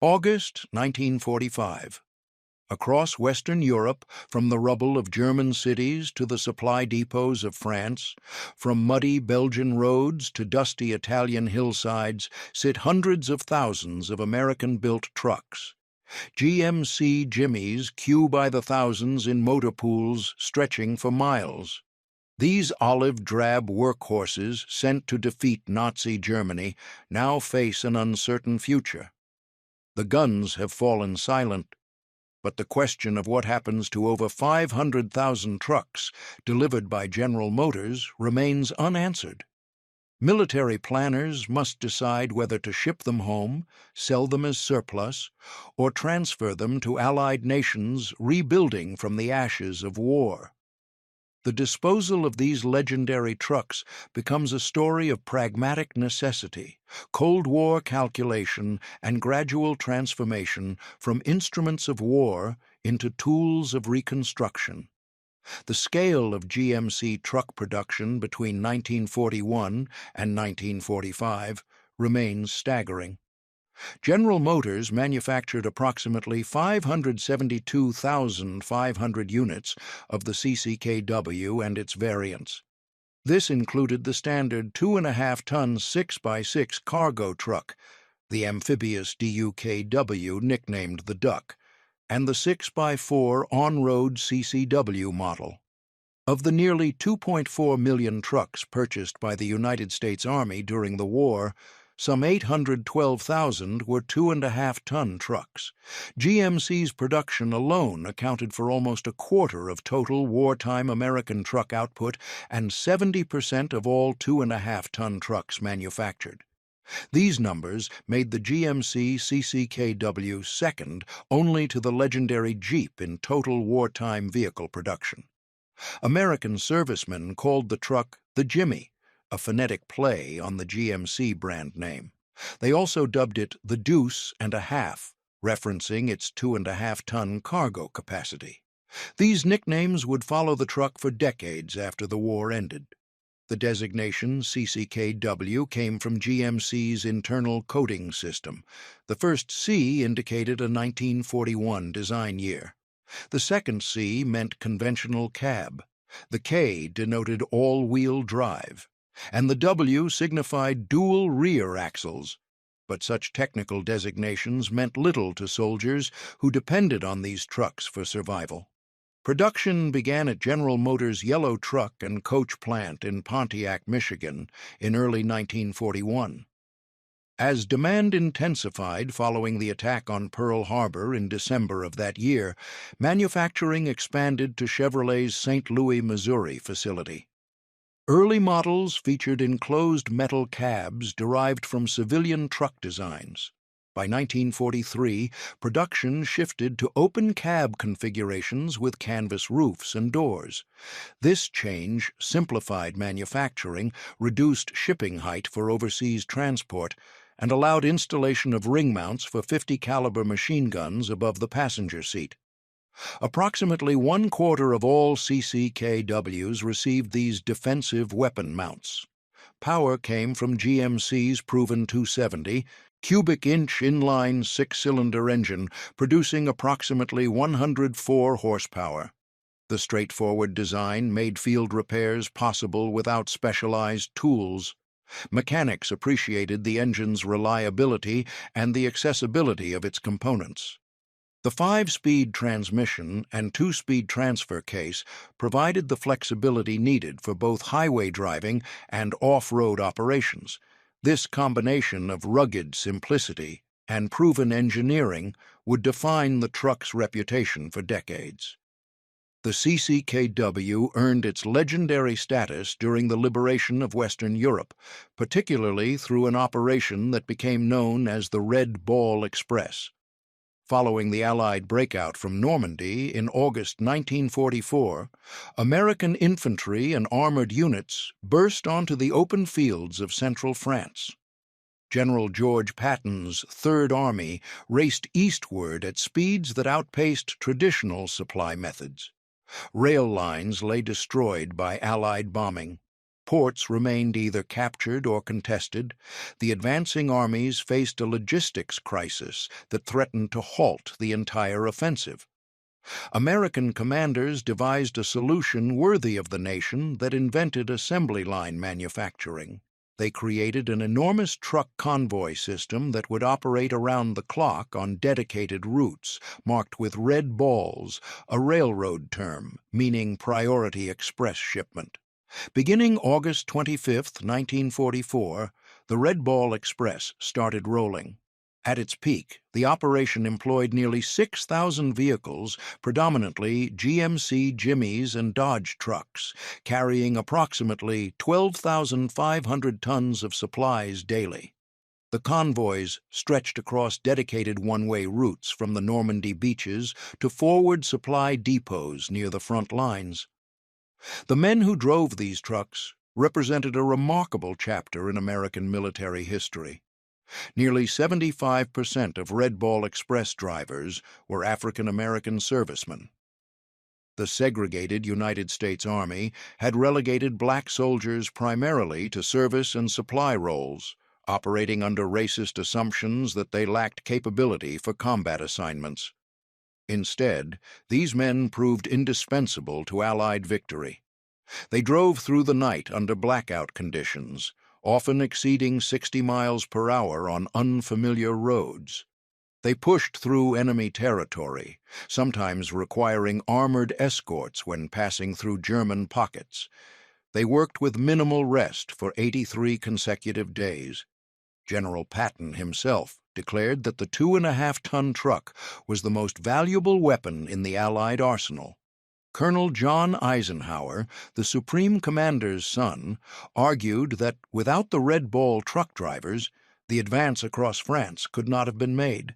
August 1945. Across Western Europe, from the rubble of German cities to the supply depots of France, from muddy Belgian roads to dusty Italian hillsides, sit hundreds of thousands of American-built trucks. GMC Jimmies queue by the thousands in motor pools stretching for miles. These olive-drab workhorses, sent to defeat Nazi Germany, now face an uncertain future. The guns have fallen silent, but the question of what happens to over 500,000 trucks delivered by General Motors remains unanswered. Military planners must decide whether to ship them home, sell them as surplus, or transfer them to Allied nations rebuilding from the ashes of war. The disposal of these legendary trucks becomes a story of pragmatic necessity, Cold War calculation, and gradual transformation from instruments of war into tools of reconstruction. The scale of GMC truck production between 1941 and 1945 remains staggering. General Motors manufactured approximately 572,500 units of the CCKW and its variants. This included the standard 2.5-ton 6x6 cargo truck, the amphibious DUKW nicknamed the Duck, and the 6x4 on-road CCW model. Of the nearly 2.4 million trucks purchased by the United States Army during the war, some 812,000 were 2.5-ton trucks. GMC's production alone accounted for almost a quarter of total wartime American truck output and 70% of all 2.5-ton trucks manufactured. These numbers made the GMC CCKW second only to the legendary Jeep in total wartime vehicle production. American servicemen called the truck the Jimmy, a phonetic play on the GMC brand name. They also dubbed it the Deuce and a Half, referencing its 2.5-ton cargo capacity. These nicknames would follow the truck for decades after the war ended. The designation CCKW came from GMC's internal coding system. The first C indicated a 1941 design year. The second C meant conventional cab. The K denoted all-wheel drive, and the W signified dual rear axles. But such technical designations meant little to soldiers who depended on these trucks for survival. Production began at General Motors' Yellow Truck and Coach plant in Pontiac, Michigan, in early 1941. As demand intensified following the attack on Pearl Harbor in December of that year, manufacturing expanded to Chevrolet's St. Louis, Missouri facility. Early models featured enclosed metal cabs derived from civilian truck designs. By 1943, production shifted to open cab configurations with canvas roofs and doors. This change simplified manufacturing, reduced shipping height for overseas transport, and allowed installation of ring mounts for .50-caliber machine guns above the passenger seat. Approximately 1/4 of all CCKWs received these defensive weapon mounts. Power came from GMC's proven 270, cubic-inch inline 6-cylinder engine, producing approximately 104 horsepower. The straightforward design made field repairs possible without specialized tools. Mechanics appreciated the engine's reliability and the accessibility of its components. The 5-speed transmission and 2-speed transfer case provided the flexibility needed for both highway driving and off-road operations. This combination of rugged simplicity and proven engineering would define the truck's reputation for decades. The CCKW earned its legendary status during the liberation of Western Europe, particularly through an operation that became known as the Red Ball Express. Following the Allied breakout from Normandy in August 1944, American infantry and armored units burst onto the open fields of central France. General George Patton's Third Army raced eastward at speeds that outpaced traditional supply methods. Rail lines lay destroyed by Allied bombing. ports remained either captured or contested, the advancing armies faced a logistics crisis that threatened to halt the entire offensive. American commanders devised a solution worthy of the nation that invented assembly line manufacturing. They created an enormous truck convoy system that would operate around the clock on dedicated routes, marked with red balls, a railroad term meaning priority express shipment. Beginning August 25, 1944, the Red Ball Express started rolling. At its peak, the operation employed nearly 6,000 vehicles, predominantly GMC Jimmys and Dodge trucks, carrying approximately 12,500 tons of supplies daily. The convoys stretched across dedicated one-way routes from the Normandy beaches to forward supply depots near the front lines. The men who drove these trucks represented a remarkable chapter in American military history. Nearly 75% of Red Ball Express drivers were African American servicemen. The segregated United States Army had relegated black soldiers primarily to service and supply roles, operating under racist assumptions that they lacked capability for combat assignments. Instead, these men proved indispensable to Allied victory. They drove through the night under blackout conditions, often exceeding 60 miles per hour on unfamiliar roads. They pushed through enemy territory, sometimes requiring armored escorts when passing through German pockets. They worked with minimal rest for 83 consecutive days. General Patton himself declared that the 2.5-ton truck was the most valuable weapon in the Allied arsenal. Colonel John Eisenhower, the Supreme Commander's son, argued that without the Red Ball truck drivers, the advance across France could not have been made.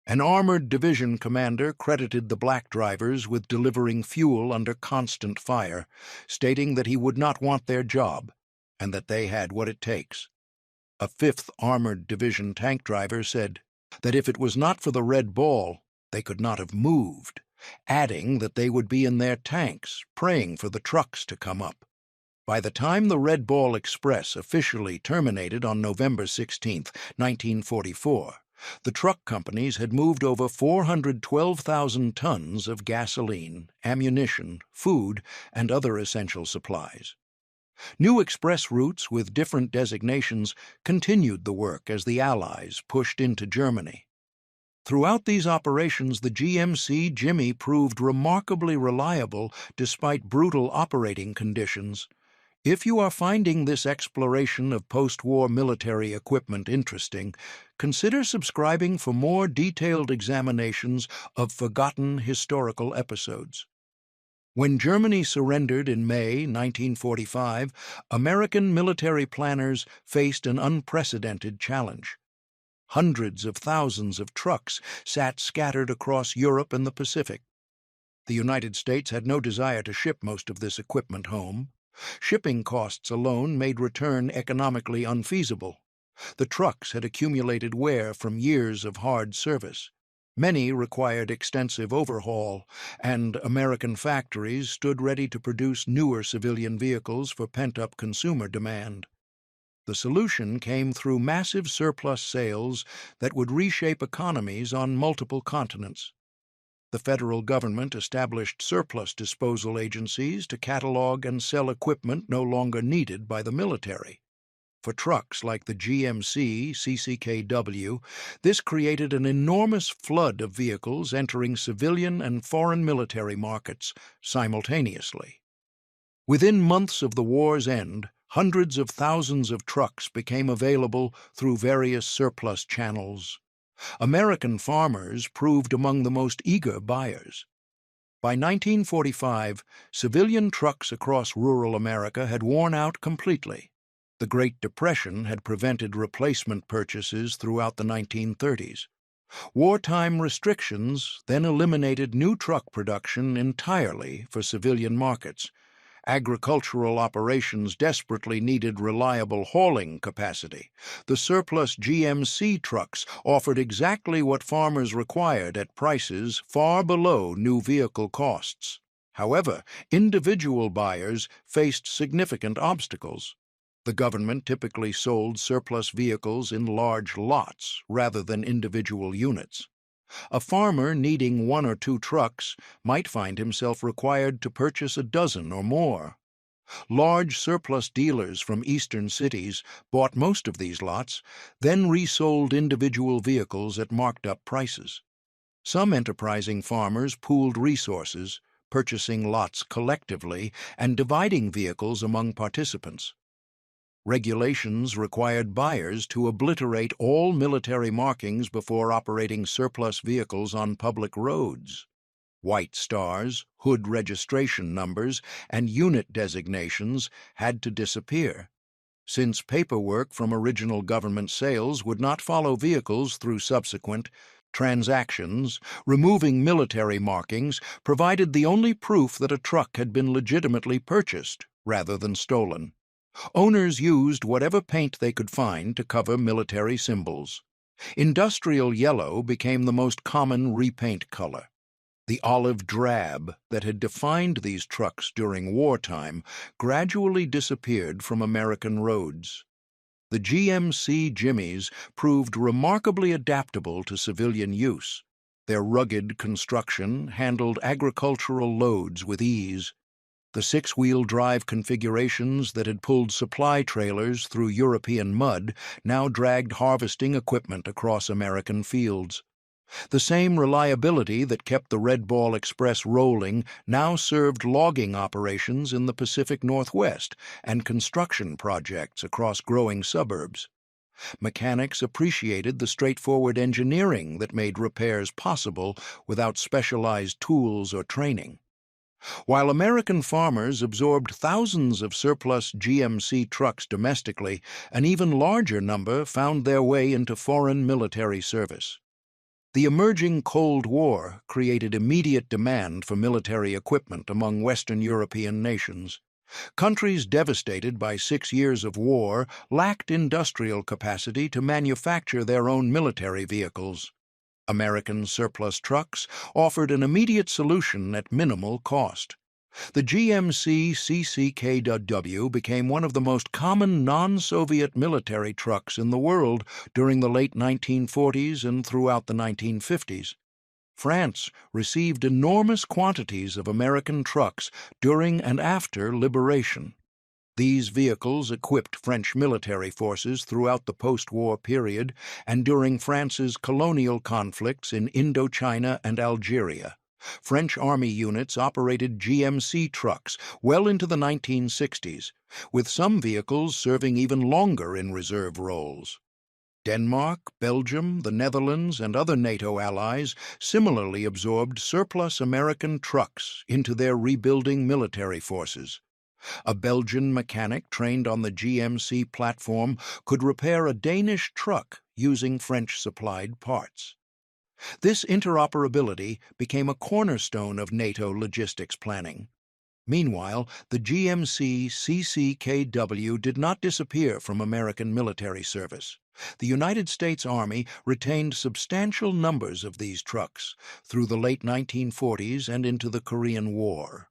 An armored division commander credited the black drivers with delivering fuel under constant fire, stating that he would not want their job and that they had what it takes. A 5th Armored Division tank driver said that if it was not for the Red Ball, they could not have moved, adding that they would be in their tanks, praying for the trucks to come up. By the time the Red Ball Express officially terminated on November 16, 1944, the truck companies had moved over 412,000 tons of gasoline, ammunition, food, and other essential supplies. New express routes with different designations continued the work as the Allies pushed into Germany. Throughout these operations, the GMC Jimmy proved remarkably reliable despite brutal operating conditions. If you are finding this exploration of post-war military equipment interesting, consider subscribing for more detailed examinations of forgotten historical episodes. When Germany surrendered in May 1945, American military planners faced an unprecedented challenge. Hundreds of thousands of trucks sat scattered across Europe and the Pacific. The United States had no desire to ship most of this equipment home. Shipping costs alone made return economically unfeasible. The trucks had accumulated wear from years of hard service. Many required extensive overhaul, and American factories stood ready to produce newer civilian vehicles for pent-up consumer demand. The solution came through massive surplus sales that would reshape economies on multiple continents. The federal government established surplus disposal agencies to catalog and sell equipment no longer needed by the military. For trucks like the GMC CCKW, this created an enormous flood of vehicles entering civilian and foreign military markets simultaneously. Within months of the war's end, hundreds of thousands of trucks became available through various surplus channels. American farmers proved among the most eager buyers. By 1945, civilian trucks across rural America had worn out completely. The Great Depression had prevented replacement purchases throughout the 1930s. Wartime restrictions then eliminated new truck production entirely for civilian markets. Agricultural operations desperately needed reliable hauling capacity. The surplus GMC trucks offered exactly what farmers required at prices far below new vehicle costs. However, individual buyers faced significant obstacles. The government typically sold surplus vehicles in large lots rather than individual units. A farmer needing one or two trucks might find himself required to purchase a dozen or more. Large surplus dealers from eastern cities bought most of these lots, then resold individual vehicles at marked-up prices. Some enterprising farmers pooled resources, purchasing lots collectively and dividing vehicles among participants. Regulations required buyers to obliterate all military markings before operating surplus vehicles on public roads. White stars, hood registration numbers, and unit designations had to disappear. Since paperwork from original government sales would not follow vehicles through subsequent transactions, removing military markings provided the only proof that a truck had been legitimately purchased rather than stolen. Owners used whatever paint they could find to cover military symbols. Industrial yellow became the most common repaint color. The olive drab that had defined these trucks during wartime gradually disappeared from American roads. The GMC Jimmies proved remarkably adaptable to civilian use. Their rugged construction handled agricultural loads with ease. The six-wheel drive configurations that had pulled supply trailers through European mud now dragged harvesting equipment across American fields. The same reliability that kept the Red Ball Express rolling now served logging operations in the Pacific Northwest and construction projects across growing suburbs. Mechanics appreciated the straightforward engineering that made repairs possible without specialized tools or training. While American farmers absorbed thousands of surplus GMC trucks domestically, an even larger number found their way into foreign military service. The emerging Cold War created immediate demand for military equipment among Western European nations. Countries devastated by 6 years of war lacked industrial capacity to manufacture their own military vehicles. American surplus trucks offered an immediate solution at minimal cost. The GMC CCKW became one of the most common non-Soviet military trucks in the world during the late 1940s and throughout the 1950s. France received enormous quantities of American trucks during and after liberation. These vehicles equipped French military forces throughout the post-war period and during France's colonial conflicts in Indochina and Algeria. French Army units operated GMC trucks well into the 1960s, with some vehicles serving even longer in reserve roles. Denmark, Belgium, the Netherlands, and other NATO allies similarly absorbed surplus American trucks into their rebuilding military forces. A Belgian mechanic trained on the GMC platform could repair a Danish truck using French-supplied parts. This interoperability became a cornerstone of NATO logistics planning. Meanwhile, the GMC CCKW did not disappear from American military service. The United States Army retained substantial numbers of these trucks through the late 1940s and into the Korean War.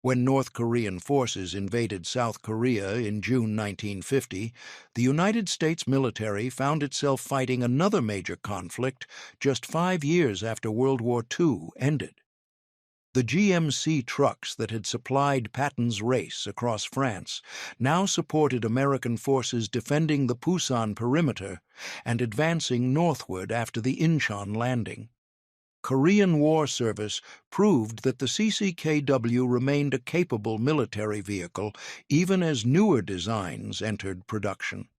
When North Korean forces invaded South Korea in June 1950, the United States military found itself fighting another major conflict just 5 years after World War II ended. The GMC trucks that had supplied Patton's race across France now supported American forces defending the Pusan perimeter and advancing northward after the Incheon landing. Korean War service proved that the CCKW remained a capable military vehicle even as newer designs entered production.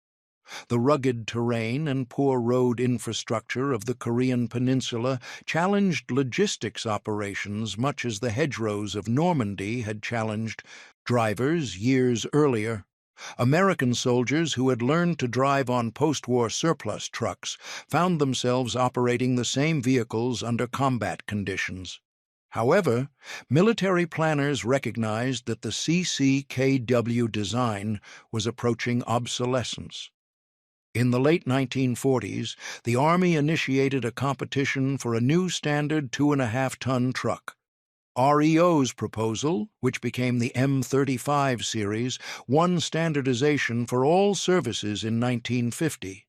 The rugged terrain and poor road infrastructure of the Korean peninsula challenged logistics operations much as the hedgerows of Normandy had challenged drivers years earlier. American soldiers who had learned to drive on post-war surplus trucks found themselves operating the same vehicles under combat conditions. However, military planners recognized that the CCKW design was approaching obsolescence. In the late 1940s, the Army initiated a competition for a new standard 2.5-ton truck. REO's proposal, which became the M35 series, won standardization for all services in 1950.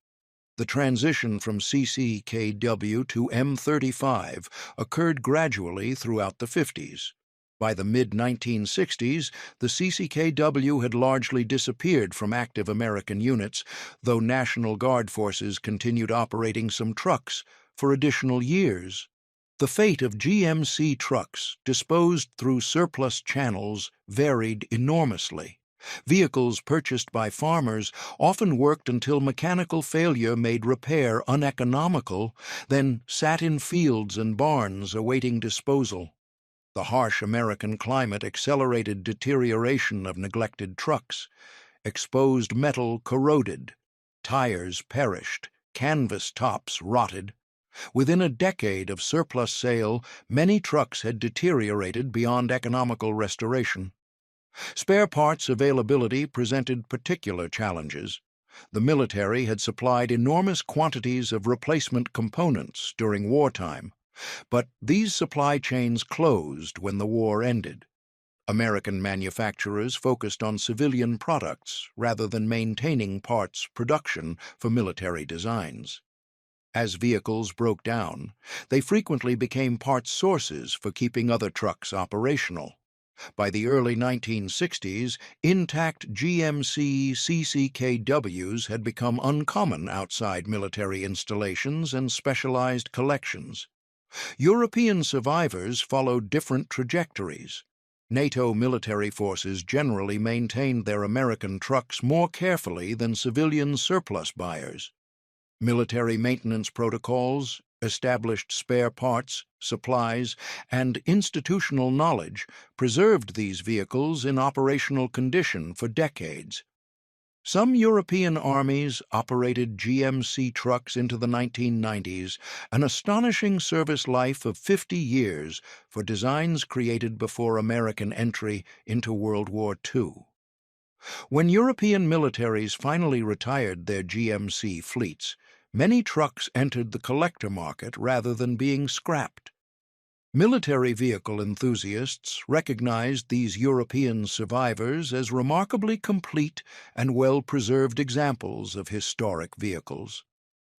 The transition from CCKW to M35 occurred gradually throughout the 50s. By the mid-1960s, the CCKW had largely disappeared from active American units, though National Guard forces continued operating some trucks for additional years. The fate of GMC trucks disposed through surplus channels varied enormously. Vehicles purchased by farmers often worked until mechanical failure made repair uneconomical, then sat in fields and barns awaiting disposal. The harsh American climate accelerated deterioration of neglected trucks. Exposed metal corroded, tires perished, canvas tops rotted. Within a decade of surplus sale, many trucks had deteriorated beyond economical restoration. Spare parts availability presented particular challenges. The military had supplied enormous quantities of replacement components during wartime, but these supply chains closed when the war ended. American manufacturers focused on civilian products rather than maintaining parts production for military designs. As vehicles broke down, they frequently became parts sources for keeping other trucks operational. By the early 1960s, intact GMC CCKWs had become uncommon outside military installations and specialized collections. European survivors followed different trajectories. NATO military forces generally maintained their American trucks more carefully than civilian surplus buyers. Military maintenance protocols, established spare parts, supplies, and institutional knowledge preserved these vehicles in operational condition for decades. Some European armies operated GMC trucks into the 1990s, an astonishing service life of 50 years for designs created before American entry into World War II. When European militaries finally retired their GMC fleets, many trucks entered the collector market rather than being scrapped. Military vehicle enthusiasts recognized these European survivors as remarkably complete and well-preserved examples of historic vehicles.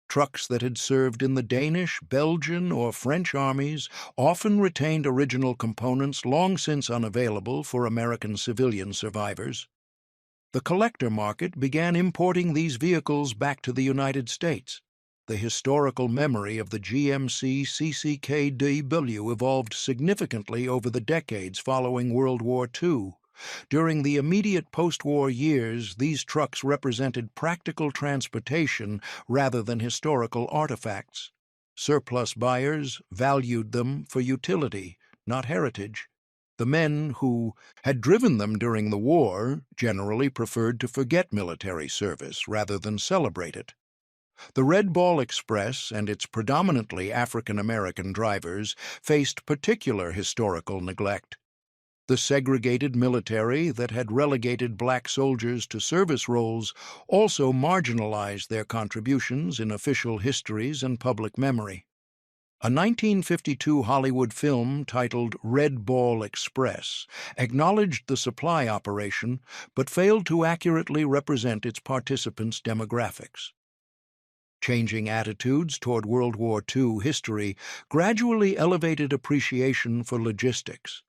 Trucks that had served in the Danish, Belgian, or French armies often retained original components long since unavailable for American civilian survivors. The collector market began importing these vehicles back to the United States. The historical memory of the GMC CCKW evolved significantly over the decades following World War II. During the immediate post-war years, these trucks represented practical transportation rather than historical artifacts. Surplus buyers valued them for utility, not heritage. The men who had driven them during the war generally preferred to forget military service rather than celebrate it. The Red Ball Express and its predominantly African-American drivers faced particular historical neglect. The segregated military that had relegated black soldiers to service roles also marginalized their contributions in official histories and public memory. A 1952 Hollywood film titled Red Ball Express acknowledged the supply operation but failed to accurately represent its participants' demographics. Changing attitudes toward World War II history gradually elevated appreciation for logistics.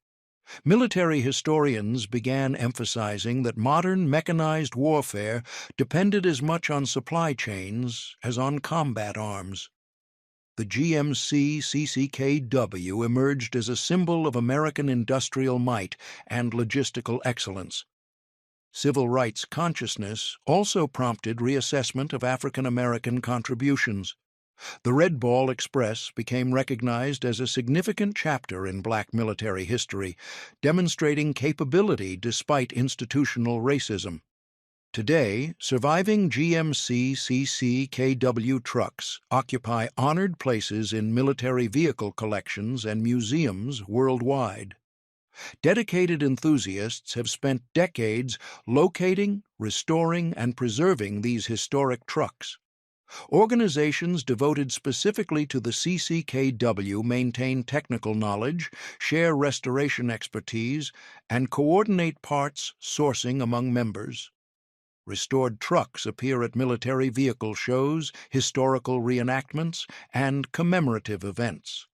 Military historians began emphasizing that modern mechanized warfare depended as much on supply chains as on combat arms. The GMC CCKW emerged as a symbol of American industrial might and logistical excellence. Civil rights consciousness also prompted reassessment of African American contributions. The Red Ball Express became recognized as a significant chapter in black military history, demonstrating capability despite institutional racism. Today, surviving GMC CCKW trucks occupy honored places in military vehicle collections and museums worldwide. Dedicated enthusiasts have spent decades locating, restoring, and preserving these historic trucks. Organizations devoted specifically to the CCKW maintain technical knowledge, share restoration expertise, and coordinate parts sourcing among members. Restored trucks appear at military vehicle shows, historical reenactments, and commemorative events.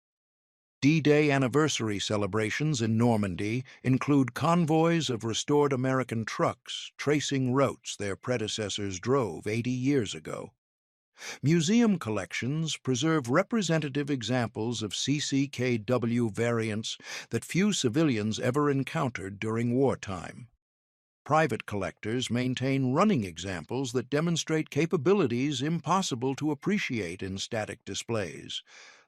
D-Day anniversary celebrations in Normandy include convoys of restored American trucks tracing routes their predecessors drove 80 years ago. Museum collections preserve representative examples of CCKW variants that few civilians ever encountered during wartime. Private collectors maintain running examples that demonstrate capabilities impossible to appreciate in static displays.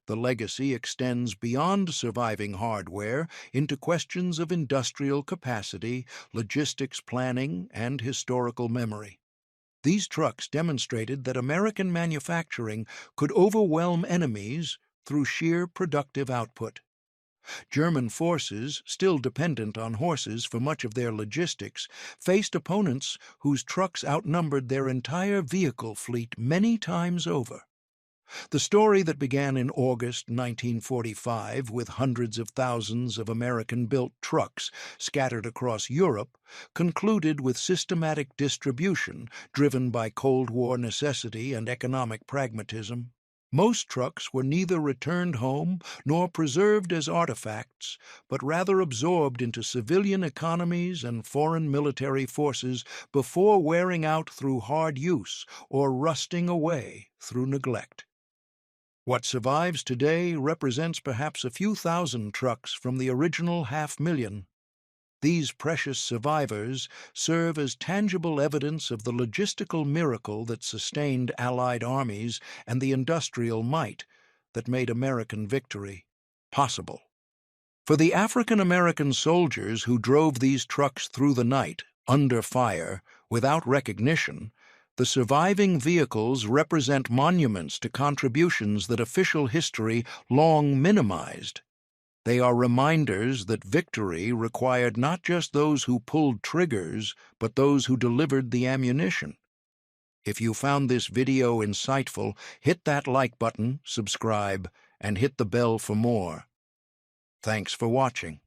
The legacy extends beyond surviving hardware into questions of industrial capacity, logistics planning, and historical memory. These trucks demonstrated that American manufacturing could overwhelm enemies through sheer productive output. German forces, still dependent on horses for much of their logistics, faced opponents whose trucks outnumbered their entire vehicle fleet many times over. The story that began in August 1945 with hundreds of thousands of American-built trucks scattered across Europe concluded with systematic distribution driven by Cold War necessity and economic pragmatism. Most trucks were neither returned home nor preserved as artifacts, but rather absorbed into civilian economies and foreign military forces before wearing out through hard use or rusting away through neglect. What survives today represents perhaps a few thousand trucks from the original 500,000. These precious survivors serve as tangible evidence of the logistical miracle that sustained Allied armies and the industrial might that made American victory possible. For the African-American soldiers who drove these trucks through the night, under fire, without recognition, the surviving vehicles represent monuments to contributions that official history long minimized. They are reminders that victory required not just those who pulled triggers, but those who delivered the ammunition. If you found this video insightful, hit that like button, subscribe, and hit the bell for more. Thanks for watching.